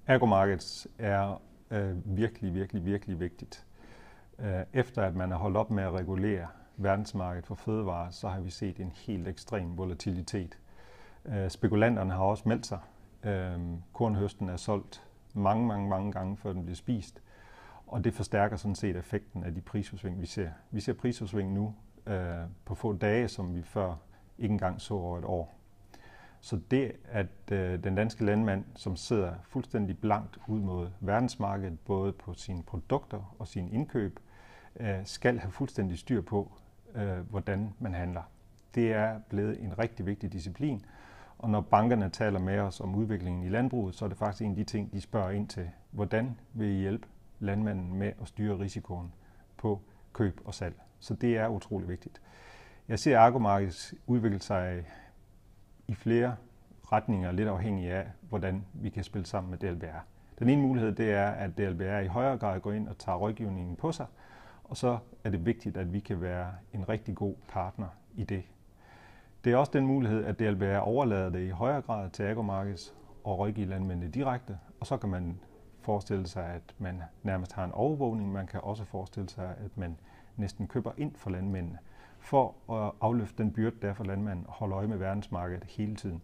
Agromarkedet er virkelig vigtigt. Efter at man er holdt op med at regulere verdensmarkedet for fødevarer, så har vi set en helt ekstrem volatilitet. Spekulanterne har også meldt sig. Kornhøsten er solgt mange gange, før den bliver spist. Og det forstærker sådan set effekten af de prisudsving, vi ser. Vi ser prisudsving nu på få dage, som vi før ikke engang så over et år. Så det, at den danske landmand, som sidder fuldstændig blankt ud mod verdensmarkedet, både på sine produkter og sine indkøb, skal have fuldstændig styr på, hvordan man handler. Det er blevet en rigtig vigtig disciplin, og når bankerne taler med os om udviklingen i landbruget, så er det faktisk en af de ting, de spørger ind til. Hvordan vil I hjælpe landmanden med at styre risikoen på køb og salg? Så det er utrolig vigtigt. Jeg ser agromarkedet udvikle sig i flere retninger, lidt afhængig af, hvordan vi kan spille sammen med DLBR. Den ene mulighed, det er, at DLBR i højere grad går ind og tager rådgivningen på sig, og så er det vigtigt, at vi kan være en rigtig god partner i det. Det er også den mulighed, at DLBR overlader det i højere grad til agromarkedet og rådgiver landmændene direkte, og så kan man forestille sig, at man nærmest har en overvågning. Man kan også forestille sig, at man næsten køber ind for landmændene, for at afløfte den byrde, der er for landmanden at holde øje med verdensmarkedet hele tiden.